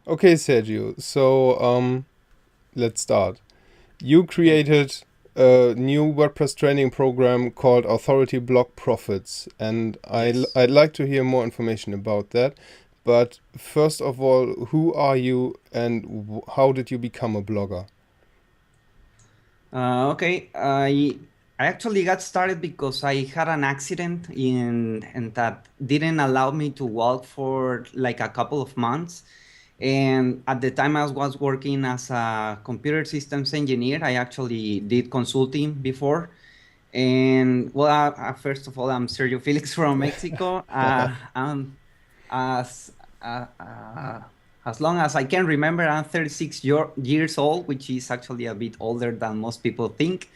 Okay, Sergio. So, let's start. You created a new WordPress training program called Authority Block Profits, and Yes. I'd like to hear more information about that. But first of all, who are you and how did you become a blogger? Okay. I actually got started because I had an accident and that didn't allow me to walk for like a couple of months. And at the time I was working as a computer systems engineer. I actually did consulting before. And well, first of all, I'm Sergio Felix from Mexico. I'm as uh, uh, as long as I can remember, I'm 36 years old, which is actually a bit older than most people think.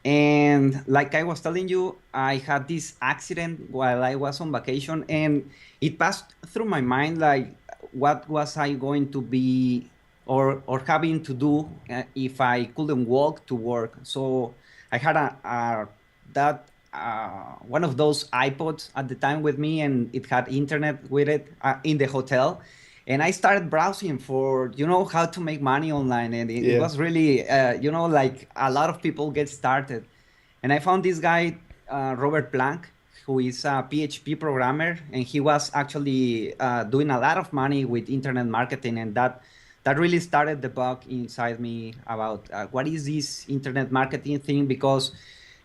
And like I was telling you, I had this accident while I was on vacation, and it passed through my mind like, what was I going to be or having to do if I couldn't walk to work? So I had a that one of those iPods at the time with me, and it had internet with it in the hotel. And I started browsing for, how to make money online. And it Yeah. was really, like a lot of people get started. And I found this guy, Robert Plank, who is a PHP programmer. And he was actually doing a lot of money with internet marketing. And that really started the bug inside me about what is this internet marketing thing? Because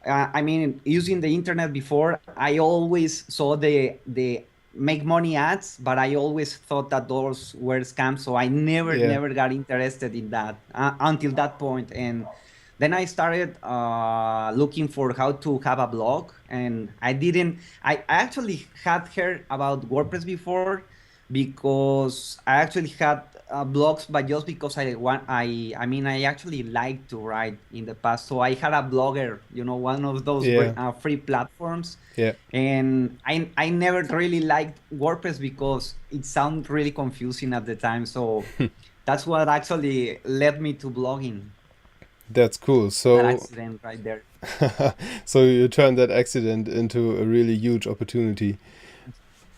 I mean, using the internet before, I always saw the make money ads, but I always thought that those were scams. So I never, Yeah. never got interested in that until that point. And then I started looking for how to have a blog. And I actually had heard about WordPress before because I actually had blogs, but just because I mean, I actually like to write in the past. So I had a blogger, one of those Yeah. free platforms. Yeah. And I never really liked WordPress because it sounded really confusing at the time. So that's what actually led me to blogging. That's cool. That So, accident right there. so you turned that accident into a really huge opportunity.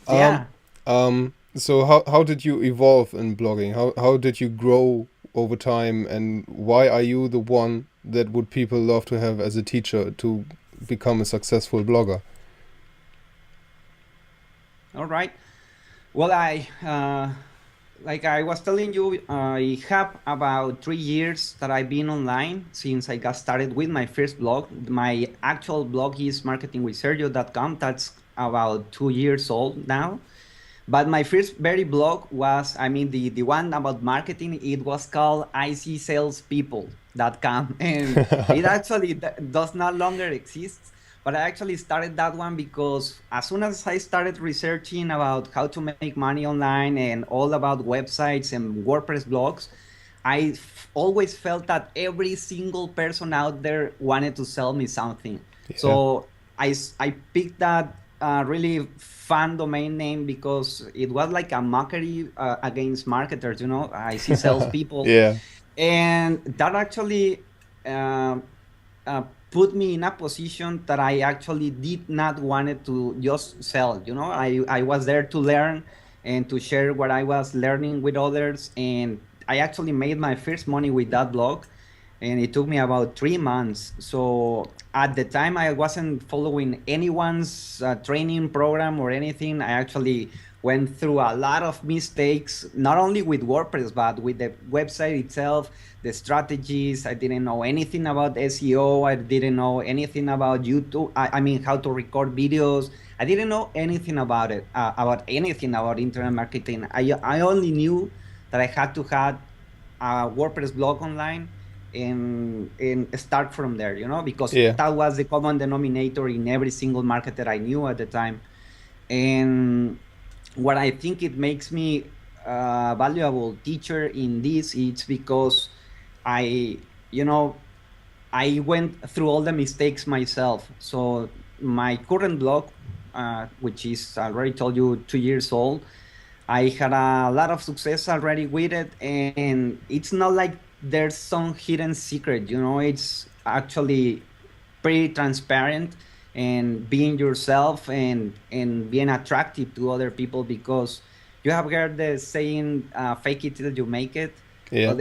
Um, Yeah. so how did you evolve in blogging? How did you grow over time, and why are you the one that would people love to have as a teacher to become a successful blogger? All right. Well, like I was telling you, I have about 3 years that I've been online since I got started with my first blog. My actual blog is marketingwithsergio.com. That's about 2 years old now. But my first very blog was, I mean, the one about marketing, it was called icsalespeople.com. And it actually does not longer exist. But I actually started that one because as soon as I started researching about how to make money online and all about websites and WordPress blogs, always felt that every single person out there wanted to sell me something. Yeah. So I picked that really fun domain name because it was like a mockery against marketers. I see salespeople, Yeah. and that actually um, uh, put me in a position that I actually did not wanted to just sell. I was there to learn and to share what I was learning with others, and I actually made my first money with that blog, and it took me about 3 months. So at the time, I wasn't following anyone's training program or anything. I actually went through a lot of mistakes, not only with WordPress, but with the website itself, the strategies. I didn't know anything about SEO. I didn't know anything about YouTube. I mean, how to record videos. I didn't know anything about it, about anything about internet marketing. I only knew that I had to have a WordPress blog online and start from there, because Yeah. that was the common denominator in every single market that I knew at the time. And what I think it makes me a valuable teacher in this, it's because I, you know, I went through all the mistakes myself. So my current blog, which is I already told you 2 years old, I had a lot of success already with it, and it's not like there's some hidden secret. It's actually pretty transparent and being yourself and being attractive to other people because you have heard the saying, fake it till you make it. Yeah. Well,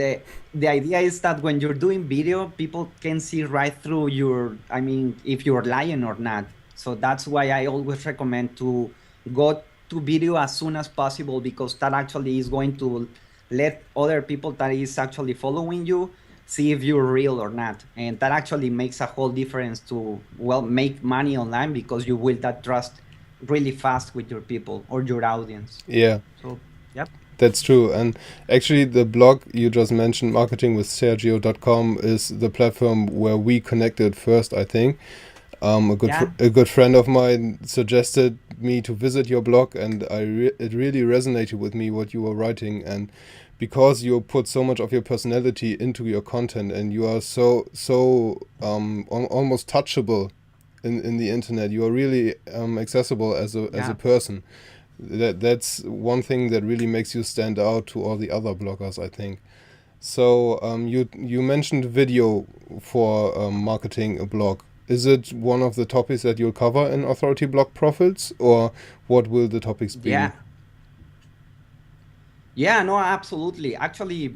the idea is that when you're doing video, people can see right through I mean, if you're lying or not. So that's why I always recommend to go to video as soon as possible, because that actually is going to let other people that is actually following you see if you're real or not. And that actually makes a whole difference to, well, make money online, because you build that trust really fast with your people or your audience. Yeah. So, yep. That's true. And actually, the blog you just mentioned, marketingwithsergio.com, is the platform where we connected first, I think. Yeah. A good friend of mine suggested me to visit your blog, and it really resonated with me what you were writing. And because you put so much of your personality into your content, and you are almost touchable in the internet, you are really accessible as a Yeah. person. That's one thing that really makes you stand out to all the other bloggers, I think. So you mentioned video for marketing a blog. Is it one of the topics that you'll cover in Authority Blog Profits, or what will the topics be? Yeah. Yeah, no, absolutely. Actually,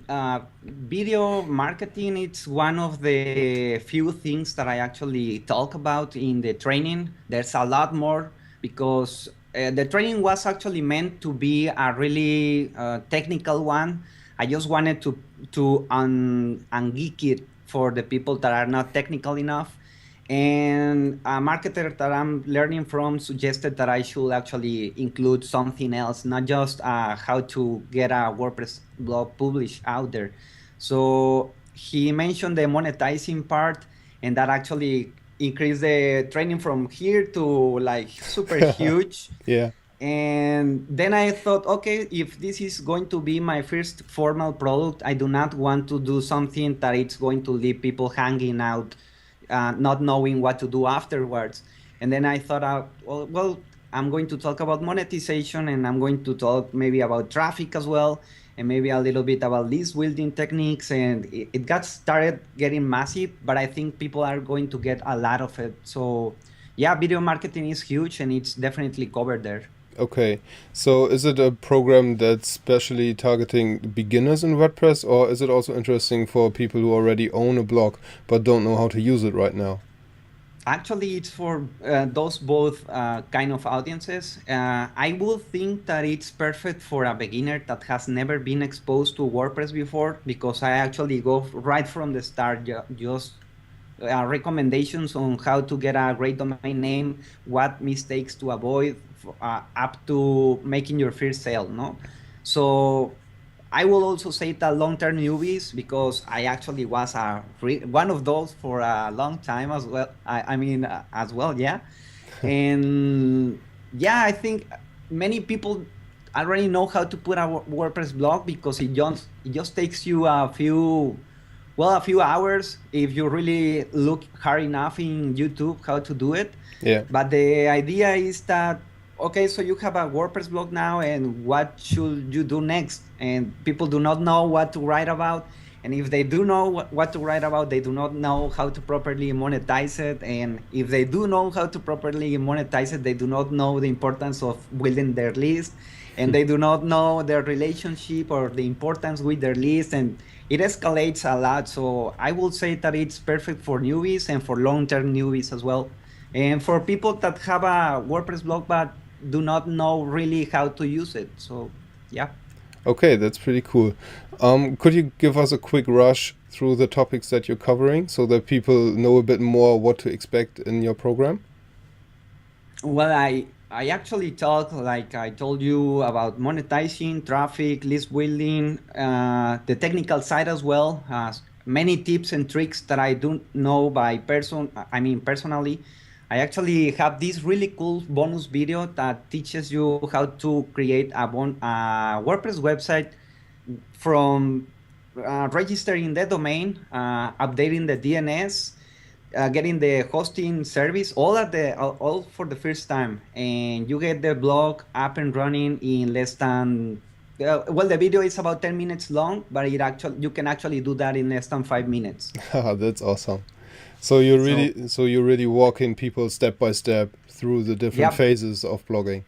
video marketing, it's one of the few things that I actually talk about in the training. There's a lot more, because the training was actually meant to be a really technical one. I just wanted to ungeek it for the people that are not technical enough. And a marketer that I'm learning from suggested that I should actually include something else, not just how to get a WordPress blog published out there. So he mentioned the monetizing part, and that actually increased the training from here to like super huge. Yeah. And then I thought, okay, if this is going to be my first formal product, I do not want to do something that it's going to leave people hanging out, not knowing what to do afterwards. And then I thought, well, I'm going to talk about monetization, and I'm going to talk maybe about traffic as well, and maybe a little bit about list building techniques. And it got started getting massive, but I think people are going to get a lot of it. So yeah, video marketing is huge, and it's definitely covered there. Okay, so is it a program that's specially targeting beginners in WordPress, or is it also interesting for people who already own a blog but don't know how to use it right now? Actually, it's for those both kind of audiences. I would think that it's perfect for a beginner that has never been exposed to WordPress before, because I actually go right from the start, just recommendations on how to get a great domain name, what mistakes to avoid, up to making your first sale, no? So I will also say that long-term newbies, because I actually was one of those for a long time as well. I mean, as well, yeah. And yeah, I think many people already know how to put a WordPress blog, because it just takes you a few hours if you really look hard enough in YouTube how to do it. Yeah. But the idea is that, okay, so you have a WordPress blog now, and what should you do next? And people do not know what to write about. And if they do know what to write about, they do not know how to properly monetize it. And if they do know how to properly monetize it, they do not know the importance of building their list. And they do not know their relationship or the importance with their list. And it escalates a lot. So I will say that it's perfect for newbies and for long-term newbies as well. And for people that have a WordPress blog but do not know really how to use it. So yeah. Okay, that's pretty cool. Could you give us a quick rush through the topics that you're covering so that people know a bit more what to expect in your program? Well, I actually talk, like I told you, about monetizing, traffic, list building, the technical side as well. Many tips and tricks that I don't know personally. I actually have this really cool bonus video that teaches you how to create a WordPress website from registering the domain, updating the DNS, getting the hosting service, all for the first time, and you get the blog up and running in less than. Well, the video is about 10 minutes long, but you can actually do that in less than 5 minutes. That's awesome. So you're So, really walking people step by step through the different yep. phases of blogging.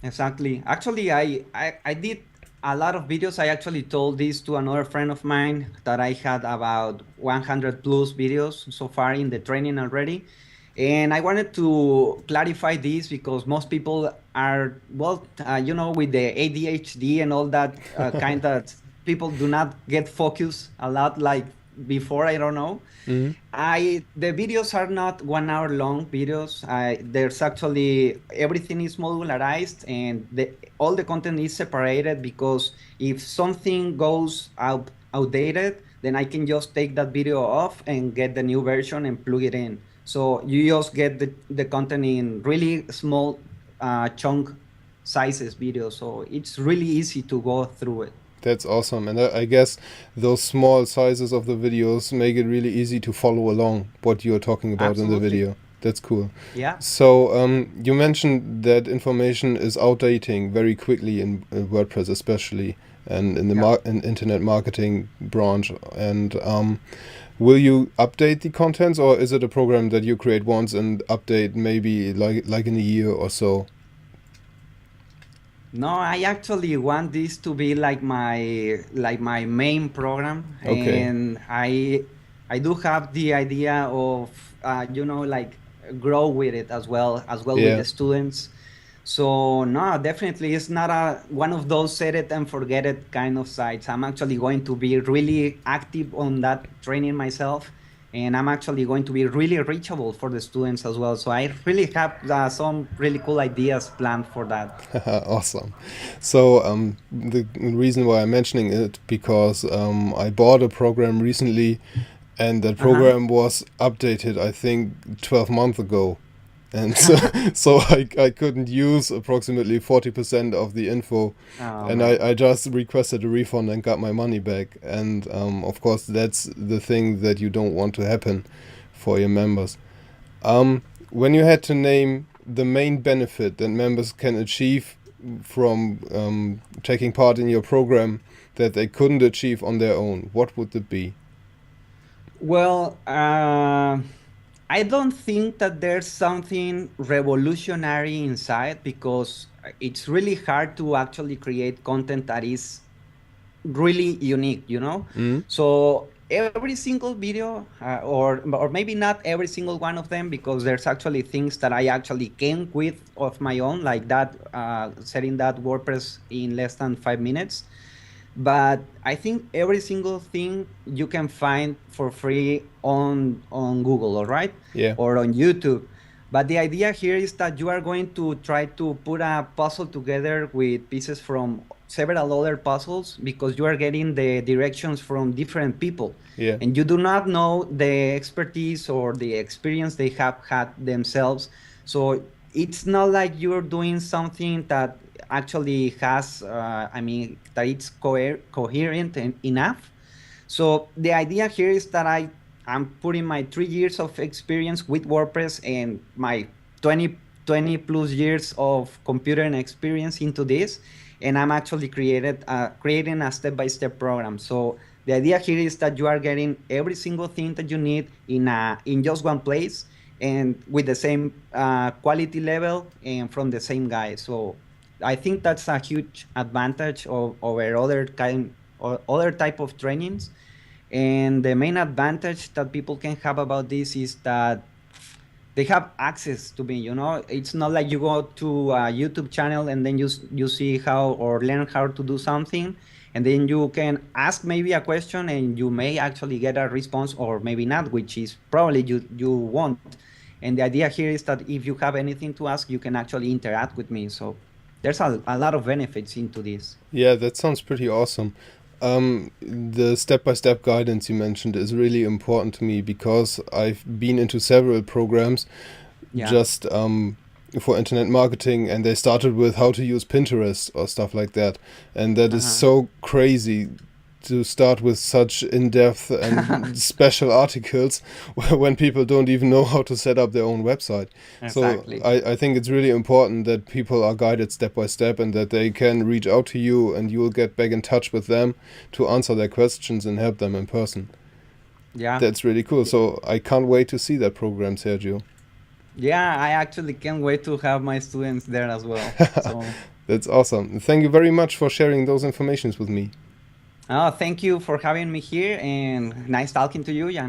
Exactly. Actually, I did a lot of videos. I actually told this to another friend of mine that I had about 100 plus videos so far in the training already. And I wanted to clarify this because most people are, well, with the ADHD and all that kind of people do not get focused a lot like before. I don't know. Hmm. The videos are not 1 hour long videos. There's actually everything is modularized and all the content is separated because if something goes outdated, then I can just take that video off and get the new version and plug it in. So you just get the content in really small chunk sizes videos. So it's really easy to go through it. That's awesome. And I guess those small sizes of the videos make it really easy to follow along what you're talking about in the Absolutely. video. That's cool. Yeah. So you mentioned that information is outdating very quickly in WordPress, especially, and in the Yeah. in internet marketing branch. And will you update the contents, or is it a program that you create once and update maybe like in a year or so? No, I actually want this to be like my main program, Okay. and I do have the idea of like grow with it as well with Yeah. the students. So no, definitely it's not a one of those set it and forget it kind of sites. I'm actually going to be really active on that training myself, and I'm actually going to be really reachable for the students as well. So I really have some really cool ideas planned for that. Awesome. So the reason why I'm mentioning it because I bought a program recently, and that Uh-huh. program was updated, I think, 12 months ago. And so, so I couldn't use approximately 40% of the info, Oh and my I God. just requested a refund and got my money back. And of course, that's the thing that you don't want to happen for your members. When you had to name the main benefit that members can achieve from taking part in your program that they couldn't achieve on their own, what would it be? Well, I don't think that there's something revolutionary inside because it's really hard to actually create content that is really unique, you know? Mm? So every single video, or maybe not every single one of them, because there's actually things that I actually came with of my own, like that, setting that WordPress in less than 5 minutes. But I think every single thing you can find for free on Google, all right, Yeah. or on YouTube. But the idea here is that you are going to try to put a puzzle together with pieces from several other puzzles because you are getting the directions from different people, Yeah. and you do not know the expertise or the experience they have had themselves. So it's not like you're doing something that actually has, I mean, that it's coherent and enough. So the idea here is that I'm putting my 3 years of experience with WordPress and my 20 plus years of computer experience into this, and I'm actually creating a step-by-step program. So the idea here is that you are getting every single thing that you need in just one place and with the same quality level and from the same guy. So I think that's a huge advantage over other kind or other type of trainings. And the main advantage that people can have about this is that they have access to me. It's not like you go to a YouTube channel and then you see how or learn how to do something, and then you can ask maybe a question and you may actually get a response or maybe not, which is probably you won't. And the idea here is that if you have anything to ask, you can actually interact with me. So there's a lot of benefits into this. Yeah, that sounds pretty awesome. The step-by-step guidance you mentioned is really important to me because I've been into several programs Yeah. just for internet marketing, and they started with how to use Pinterest or stuff like that. And that is Uh-huh. so crazy to start with such in-depth and special articles when people don't even know how to set up their own website. So Exactly. I think it's really important that people are guided step by step and that they can reach out to you and you will get back in touch with them to answer their questions and help them in person. Yeah. That's really cool. So I can't wait to see that program, Sergio. Yeah, I actually can't wait to have my students there as well. So, That's awesome. Thank you very much for sharing those informations with me. thank you for having me here and nice talking to you, Jan.